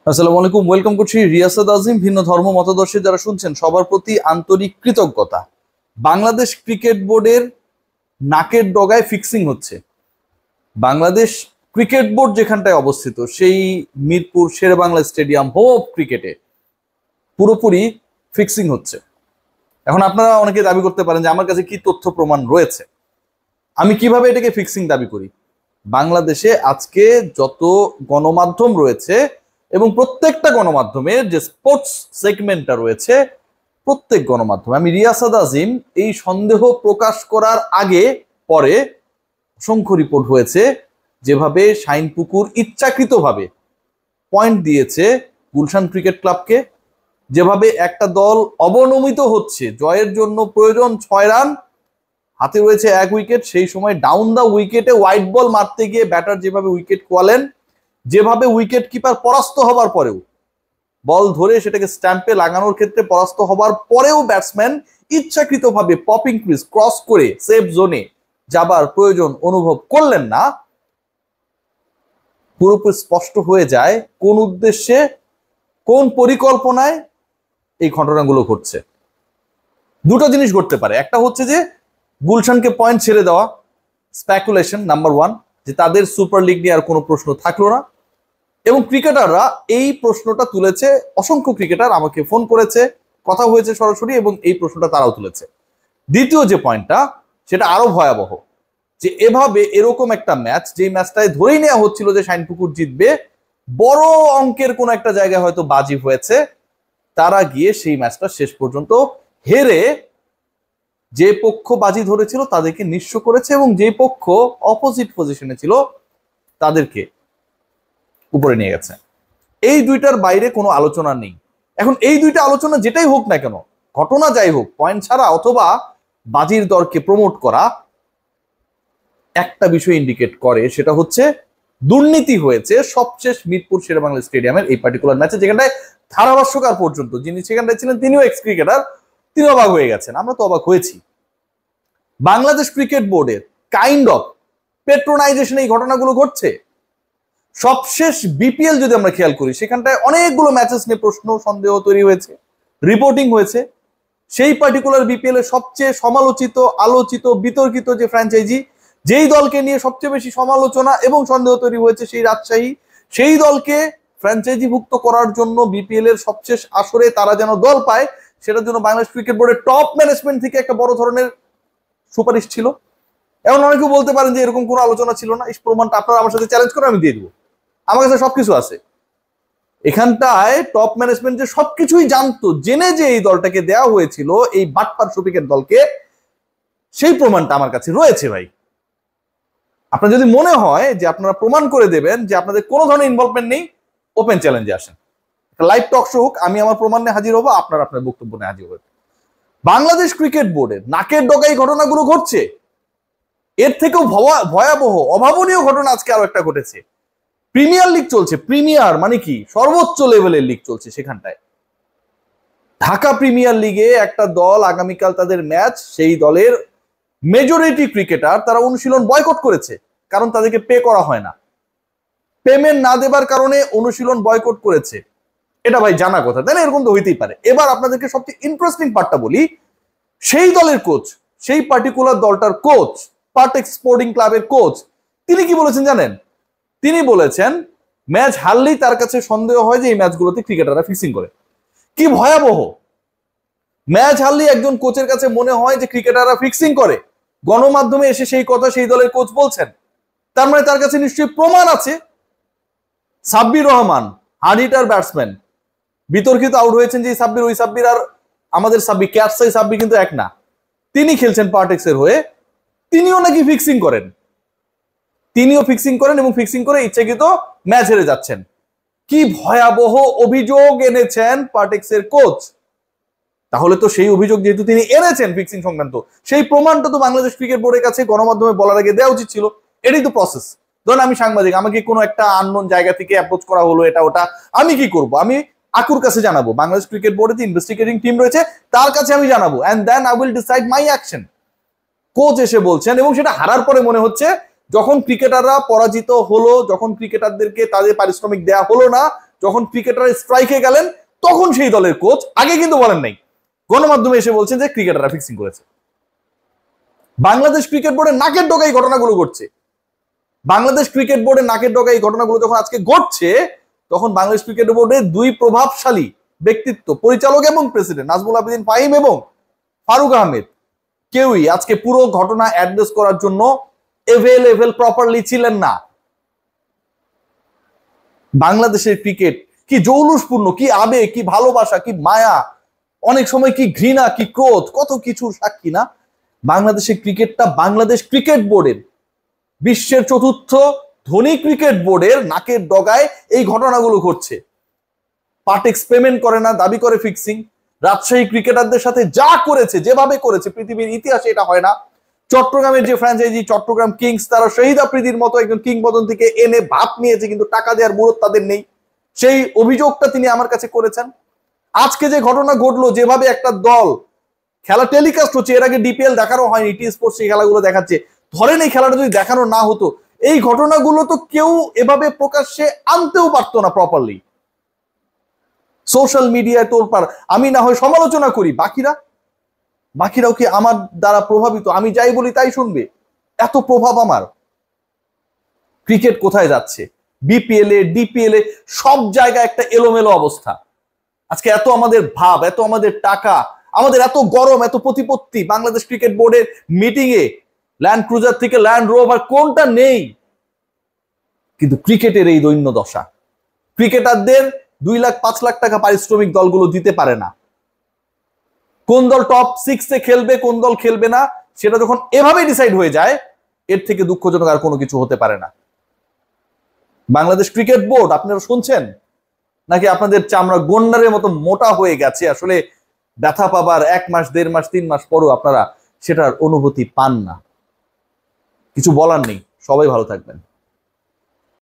আসসালামু আলাইকুম, ওয়েলকাম করছি রিয়াসাত আজিম। ভিন্ন ধর্ম মতাদর্শে যারা শুনছেন সবার প্রতি আন্তরিক কৃতজ্ঞতা। বাংলাদেশ ক্রিকেট বোর্ডের নাকের ডগায় ফিক্সিং হচ্ছে। বাংলাদেশ ক্রিকেট বোর্ড যেখানটায় অবস্থিত সেই মিরপুর শেরেবাংলা স্টেডিয়াম হোপ ক্রিকেটে পুরোপুরি ফিক্সিং হচ্ছে। এখন আপনারা অনেকে দাবি করতে পারেন যে আমার কাছে কি তথ্য প্রমাণ রয়েছে, আমি কিভাবে এটাকে ফিক্সিং দাবি করি। বাংলাদেশে আজকে যত গণমাধ্যম রয়েছে এবং প্রত্যেকটা গণমাধ্যমের যে স্পোর্টস সেগমেন্টটা রয়েছে, প্রত্যেক গণমাধ্যমে আমি রিয়াসাত আজিম এই সন্দেহ প্রকাশ করার আগে পরে অসংখ্য রিপোর্ট হয়েছে যেভাবে শাইনপুকুর ইচ্ছাকৃতভাবে পয়েন্ট দিয়েছে গুলশান ক্রিকেট ক্লাবকে, যেভাবে একটা দল অবনমিত হচ্ছে, জয়ের জন্য প্রয়োজন 6 রান, হাতে রয়েছে 1 উইকেট, সেই সময় ডাউন দা উইকেটে হোয়াইট বল মারতে গিয়ে ব্যাটার যেভাবে উইকেট খোয়ালেন, যেভাবে উইকেট কিপার পরাস্ত হবার পরেও বল ধরে সেটাকে স্ট্যাম্পে লাগানোর ক্ষেত্রে পরাস্ত হবার পরেও ব্যাটসম্যান ইচ্ছাকৃতভাবে পপিং ক্রিজ ক্রস করে সেফ জোনে যাবার প্রয়োজন অনুভব করলেন না, পুরোপুরি স্পষ্ট হয়ে যায় কোন উদ্দেশ্যে কোন পরিকল্পনায় এই ঘটনাগুলো ঘটছে। দুটো জিনিস ঘটতে পারে, একটা হচ্ছে যে গুলশানকে পয়েন্ট ছেড়ে দেওয়া, স্পেকুলেশন নাম্বার 1, যে তাদের সুপার লিগ নিয়ে আর কোনো প্রশ্ন থাকলো না, এবং ক্রিকেটাররা এই প্রশ্নটা তুলেছে। অসংখ্য ক্রিকেটার আমাকে ফোন করেছে, কথা হয়েছে সরাসরি, এবং এই প্রশ্নটা তারাও তুলেছে। দ্বিতীয় যে পয়েন্টটা, সেটা আরো ভয়াবহ, যে এভাবে এরকম একটা ম্যাচ, যে ম্যাচটায় ধরেই নেওয়া হচ্ছিল যে শাইনপুকুর জিতবে, বড় অঙ্কের কোন একটা জায়গায় হয়তো বাজি হয়েছে, তারা গিয়ে সেই ম্যাচটা শেষ পর্যন্ত হেরে যে পক্ষ বাজি ধরেছিল তাদেরকে নিঃস্ব করেছে, এবং যে পক্ষ অপোজিট পজিশনে ছিল তাদেরকে উপরে নিয়ে গেছে। এই দুইটার বাইরে কোনো আলোচনা নেই। এখন এই দুইটা আলোচনা যেটাই হোক না কেন, ঘটনা যাই হোক, পয়েন্ট ছাড়া অথবা বাজির দরকে প্রমোট করা, একটা বিষয় ইন্ডিকেট করে, সেটা হচ্ছে দুর্নীতি হয়েছে সবশেষ মিরপুর শেরেবাংলা স্টেডিয়ামের এই পার্টিকুলার ম্যাচে, যেখানটায় ধারাভাষ্যকার পর্যন্ত যিনি সেখানটায় ছিলেন তিনিও এক্স ক্রিকেটার, তিনি অবাক হয়ে গেছেন, আমরা তো অবাক হয়েছি। বাংলাদেশ ক্রিকেট বোর্ডের কাইন্ড অফ পেট্রোনাইজেশন এই ঘটনাগুলো ঘটছে। সবশেষ বিপিএল যদি আমরা খেয়াল করি, সেখানটায় অনেকগুলো ম্যাচেস নিয়ে প্রশ্ন সন্দেহ তৈরি হয়েছে, রিপোর্টিং হয়েছে। সেই পার্টিকুলার বিপিএল এর সবচেয়ে সমালোচিত, আলোচিত, বিতর্কিত যে ফ্র্যাঞ্চাইজি, যেই দলকে নিয়ে সবচেয়ে বেশি সমালোচনা এবং সন্দেহ তৈরি হয়েছে, সেই রাজশাহী, সেই দলকে ফ্র্যাঞ্চাইজিভুক্ত করার জন্য বিপিএল এর সবশেষ আসরে তারা যেন দল পায়, সেটার জন্য বাংলাদেশ ক্রিকেট বোর্ডের টপ ম্যানেজমেন্ট থেকে একটা বড় ধরনের সুপারিশ ছিল। এমন অনেকেও বলতে পারেন যে এরকম কোনো আলোচনা ছিল না, এই প্রমাণটা আপনারা আমার সাথে চ্যালেঞ্জ করে আমি দিয়ে দিব, আমার কাছে সবকিছু আছে। এখানটায় টপ ম্যানেজমেন্ট যে সবকিছুই জানতো, জেনে যে এই দলটাকে দেওয়া হয়েছিল, এই বাটপার শফিকের দলকে, সেই প্রমাণটা আমার কাছে রয়েছে ভাই। আপনার যদি মনে হয় যে আপনারা প্রমাণ করে দেবেন যে আপনাদের কোনো ধরনের ইনভলভমেন্ট নেই, ওপেন চ্যালেঞ্জে আসেন, লাইভ টক শো হোক, আমি আমার প্রমাণ নিয়ে হাজির হবো, আপনার আপনার বক্তব্য নিয়ে হাজির হবেন। বাংলাদেশ ক্রিকেট বোর্ডের নাকের ডগায় ঘটনাগুলো ঘটছে, এর থেকেও ভয়াবহ অভাবনীয় ঘটনা আজকে আরো একটা ঘটেছে। প্রিমিয়ার লিগ চলছে, প্রিমিয়ার মানে কি, সর্বোচ্চ লেভেলের লিগ চলছে, সেখানটায় ঢাকা প্রিমিয়ার লিগে একটা দল আগামীকাল তাদের ম্যাচ, সেই দলের মেজরিটি ক্রিকেটার তারা অনুশীলন বয়কট করেছে, কারণ তাদেরকে পে করা হয় না, পেমেন্ট না দেবার কারণে অনুশীলন বয়কট করেছে। এটা ভাই জানা কথা, তাই না? এরকম তো হইতেই পারে। এবার আপনাদেরকে সবচেয়ে ইন্টারেস্টিং পার্টটা বলি, সেই দলের কোচ, সেই পার্টিকুলার দলটার কোচ, পার্টেক্স স্পোর্টিং ক্লাবের কোচ, তিনি কি বলেছেন জানেন? তিনি বলেছেন ম্যাচ হারলেই তার কাছে সন্দেহ হয় যে এই ম্যাচগুলোতে ক্রিকেটাররা ফিক্সিং করে। কি ভয়াবহ! ম্যাচ হারলেই একজন কোচের কাছে মনে হয় যে ক্রিকেটাররা ফিক্সিং করে, গণমাধ্যমে এসে সেই কথা সেই দলের কোচ বলছেন, তার মানে তার কাছে নিশ্চয়ই প্রমাণ আছে। সাব্বির রহমান হার্ডিটার ব্যাটসম্যান, বিতর্কিত আউট হয়েছেন যে সাব্বির, ওই সাব্বির আর আমাদের সাব্বির, ক্যাটসাই সাব্বির কিন্তু এক না, তিনি খেলছেন পার্টেক্সের হয়ে, তিনিও নাকি ফিক্সিং করেন, তিনিও ফিক্সিং করেন এবং ফিক্সিং করে ইচ্ছাকৃত ম্যাচ হেরে যাচ্ছেন। কি ভয়াবহ অভিযোগ এনেছেন পার্টেক্সের কোচ! তাহলে তো সেই অভিযোগ যেহেতু তিনি এনেছেন ফিক্সিং সংক্রান্ত, সেই প্রমাণটা তো বাংলাদেশ ক্রিকেট বোর্ডের কাছে গণমাধ্যমে বলার আগে দেওয়া উচিত ছিল। এটাই তো প্রসেস। ধরুন আমি সাংবাদিক, আমাকে কোনো একটা আননোন জায়গা থেকে অ্যাপ্রোচ করা হলো, এটা ওটা, আমি কি করব? আমি আকুর কাছে জানাবো, বাংলাদেশ ক্রিকেট বোর্ডে যে ইনভেস্টিগেটিং টিম রয়েছে তার কাছে আমি জানাবো, and then I will decide my action. Coach এসে বলছেন, এবং সেটা হারার পরে মনে হচ্ছে যখন ক্রিকেটাররা পরাজিত হলো, যখন ক্রিকেটারদেরকে তাদের পারিশ্রমিক দেয়া হলো না, যখন ক্রিকেটাররা স্ট্রাইকে গেলেন তখন সেই দলের কোচ, আগে কিন্তু বলেন নাই। গণমাধ্যমে এসে বলছেন যে ক্রিকেটাররা ফিক্সিং করেছে। বাংলাদেশ ক্রিকেট বোর্ডের নাকের ডগায় এই ঘটনাগুলো ঘটছে। বাংলাদেশ ক্রিকেট বোর্ডের নাকের ডগায় এই ঘটনাগুলো যখন আজকে ঘটছে, তখন বাংলাদেশ ক্রিকেট বোর্ডের দুই প্রভাবশালী ব্যক্তিত্ব, পরিচালক এবং প্রেসিডেন্ট নাজমুল আবেদিন ফাহিম এবং ফারুক আহমেদ, কেউই আজকে পুরো ঘটনা অ্যাড্রেস করার জন্য এভেলেবেল প্রপারলি ছিলেন না। বাংলাদেশের ক্রিকেট কি জৌলুসপূর্ণ, কি আবেগ, কি ভালোবাসা, কি মায়া, অনেক সময় কি ঘৃণা, কি ক্রোধ, কত কিছুর সাক্ষী না। বাংলাদেশের ক্রিকেটটা বাংলাদেশ ক্রিকেট বোর্ডের, বিশ্বের চতুর্থ ধনী ক্রিকেট বোর্ডের নাকের ডগায় এই ঘটনাগুলো ঘটছে। পার্টেক্স পেমেন্ট করে না, দাবি করে ফিক্সিং। রাজশাহী ক্রিকেটারদের সাথে যা করেছে, যেভাবে করেছে, পৃথিবীর ইতিহাসে এটা হয় না। চট্টগ্রামের যে ফ্র্যাঞ্চাইজি চট্টগ্রাম কিংস, তারা শহীদ আফ্রিদির মতো একজন কিংবদন্তিকে এনে ভাত নিয়েছে, কিন্তু টাকা দেওয়ার মুরত তাদের নেই। সেই অভিযোগটা তিনি আমার কাছে করেছেন। আজকে যে ঘটনা ঘটলো, যেভাবে একটা দল খেলা টেলিকাস্ট হচ্ছে, এর আগে ডিপিএল দেখানো হয়নি, টি স্পোর্টস এই খেলাগুলো দেখাচ্ছে, ধরেন এই খেলাটা যদি দেখানো না হতো, এই ঘটনাগুলো তো কেউ এভাবে প্রকাশ্যে আনতেও পারতো না প্রপারলি। সোশ্যাল মিডিয়ায় তোলপাড়, আমি না হয় সমালোচনা করি, বাকিরাও কি আমার দ্বারা প্রভাবিত? আমি যাই বলি তাই শুনবে, এত প্রভাব আমার। ক্রিকেট কোথায় যাচ্ছে? বিপিএল এ, ডিপিএল এ, সব জায়গায় একটা এলোমেলো অবস্থা। আজকে এত আমাদের ভাব, এত আমাদের টাকা, আমাদের এত গরম, এত প্রতিপত্তি, বাংলাদেশ ক্রিকেট বোর্ডের মিটিং এ ল্যান্ড ক্রুজার থেকে ল্যান্ড রোভার কোনটা নেই? কিন্তু ক্রিকেটের এই দৈন্য দশা। ক্রিকেটারদের 2 লাখ 5 লাখ টাকা পারিশ্রমিক দলগুলো দিতে পারে না। কোন দল টপ 6 এ খেলবে, কোন দল খেলবে না, সেটা যখন এভাবে ডিসাইড হয়ে যায়, এর থেকে দুঃখজনক আর কোনো কিছু হতে পারে না। বাংলাদেশ ক্রিকেট বোর্ড, আপনারা শুনছেন নাকি আপনাদের চামড়া গন্ডারের মতো মোটা হয়ে গেছে? আসলে ব্যথা পাবার 1 মাস, 1.5 মাস, 3 মাস পরও আপনারা সেটার অনুভূতি পান না। কিছু বলার নেই, সবাই ভালো থাকবেন।